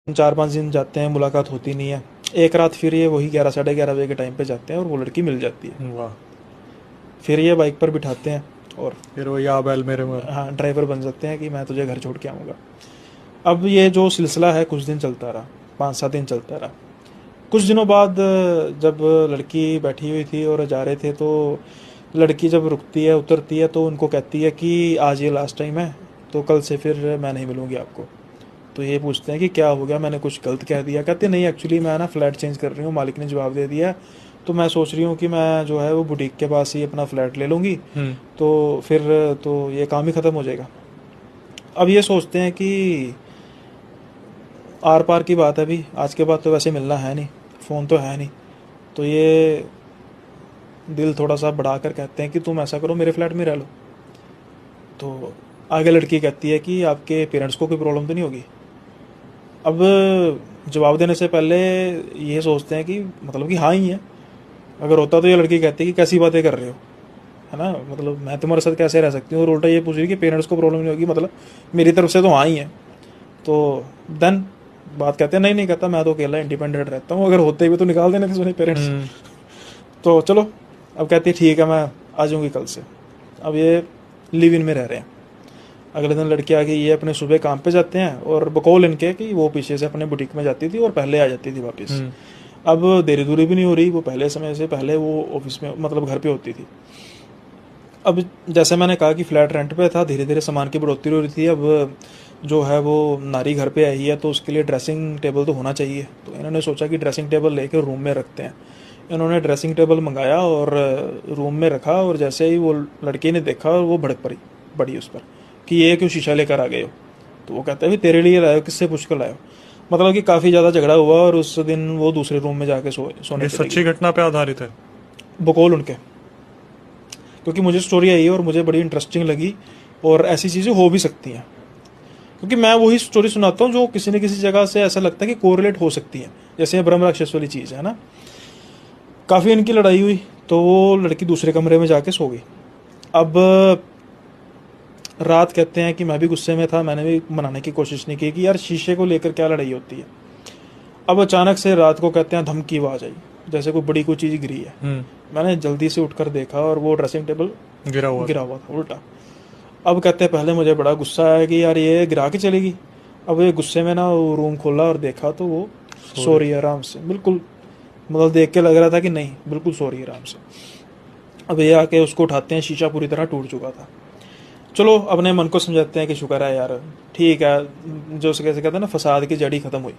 4-5 दिन जाते हैं, मुलाकात होती नहीं है। एक रात फिर ये वही 11 साढ़े 11 बजे के टाइम पे जाते हैं और वो लड़की मिल जाती है। वाह। फिर ये बाइक पर बिठाते हैं और फिर वो या बैल मेरे मर। हाँ ड्राइवर बन जाते हैं कि मैं तुझे घर छोड़ के आऊँगा। अब ये जो सिलसिला है कुछ दिन चलता रहा, 5-7 दिन चलता रहा। कुछ दिनों बाद जब लड़की बैठी हुई थी और जा रहे थे, तो लड़की जब रुकती है उतरती है तो उनको कहती है कि आज ये लास्ट टाइम है, तो कल से फिर मैं नहीं मिलूँगी आपको। तो ये पूछते हैं कि क्या हो गया, मैंने कुछ गलत कह दिया? कहते नहीं, एक्चुअली मैं ना फ्लैट चेंज कर रही हूँ, मालिक ने जवाब दे दिया, तो मैं सोच रही हूँ कि मैं जो है वो बुटीक के पास ही अपना फ्लैट ले लूँगी, तो फिर तो ये काम ही ख़त्म हो जाएगा। अब ये सोचते हैं कि आर पार की बात है, अभी आज के बाद तो वैसे मिलना है नहीं, फ़ोन तो है नहीं, तो ये दिल थोड़ा सा बढ़ा कर कहते हैं कि तुम ऐसा करो मेरे फ्लैट में रह लो। तो आगे लड़की कहती है कि आपके पेरेंट्स को कोई प्रॉब्लम तो नहीं होगी? अब जवाब देने से पहले ये सोचते हैं कि मतलब कि हाँ ही है। अगर होता तो ये लड़की कहती कि कैसी बातें कर रहे हो, है ना, मतलब मैं तुम्हारे साथ कैसे रह सकती हूँ, और उल्टा ये पूछ रही है कि पेरेंट्स को प्रॉब्लम नहीं होगी, मतलब मेरी तरफ से तो हाँ ही है। तो देन बात कहते हैं नहीं नहीं, कहता मैं तो अकेला इंडिपेंडेंट रहता हूँ, अगर होते भी तो निकाल देने थे पेरेंट्स। तो चलो, अब कहती है ठीक है मैं आ जाऊँगी कल से। अब ये लिव इन में रह रहे हैं। अगले दिन लड़की आ गई, ये अपने सुबह काम पे जाते हैं और बकौल इनके कि वो पीछे से अपने बुटीक में जाती थी और पहले आ जाती थी वापस। अब देरी दूरी भी नहीं हो रही, वो पहले समय से पहले वो ऑफिस में मतलब घर पे होती थी। अब जैसे मैंने कहा कि फ्लैट रेंट पे था, धीरे धीरे सामान की बढ़ोतरी हो रही थी। अब जो है वो नारी घर पे आई है तो उसके लिए ड्रेसिंग टेबल तो होना चाहिए, तो इन्होंने सोचा कि ड्रेसिंग टेबल लेकर रूम में रखते हैं। इन्होंने ड्रेसिंग टेबल मंगाया और रूम में रखा, और जैसे ही वो लड़की ने देखा और वो भड़क पड़ी उस पर कि ये क्यों शीशा लेकर आ गए हो। तो वो कहता है भी तेरे लिए लाए हो, किससे पूछ कर लाए हो। मतलब कि काफ़ी ज़्यादा झगड़ा हुआ और उस दिन वो दूसरे रूम में जाके सोने ये चली सच्ची गई। घटना पे आधारित है? बकौल उनके, क्योंकि मुझे स्टोरी आई और मुझे बड़ी इंटरेस्टिंग लगी, और ऐसी चीज़ें हो भी सकती हैं, क्योंकि मैं वही स्टोरी सुनाता हूँ जो किसी न किसी जगह से ऐसा लगता है कि कोरिलेट हो सकती है, जैसे ब्रह्म राक्षस वाली चीज़ है ना। काफ़ी इनकी लड़ाई हुई तो वो लड़की दूसरे कमरे में जाके सो गई। अब रात कहते हैं कि मैं भी गुस्से में था, मैंने भी मनाने की कोशिश नहीं की कि यार शीशे को लेकर क्या लड़ाई होती है। अब अचानक से रात को कहते हैं धमकी आवाज आई, जैसे कोई बड़ी कोई चीज़ गिरी है। मैंने जल्दी से उठकर देखा और वो ड्रेसिंग टेबल गिरा हुआ था उल्टा। अब कहते हैं पहले मुझे बड़ा गुस्सा आया कि यार ये गिरा के चलेगी। अब ये गुस्से में ना वो रूम खोला और देखा तो वो सो रही है आराम से, बिल्कुल, मतलब देख के लग रहा था कि नहीं बिल्कुल सो रही है आराम से। अब ये आके उसको उठाते हैं, शीशा पूरी तरह टूट चुका था। चलो अपने मन को समझाते हैं कि शुक्र है यार, ठीक है, जो कैसे कहते हैं ना, फसाद की जड़ी खत्म हुई।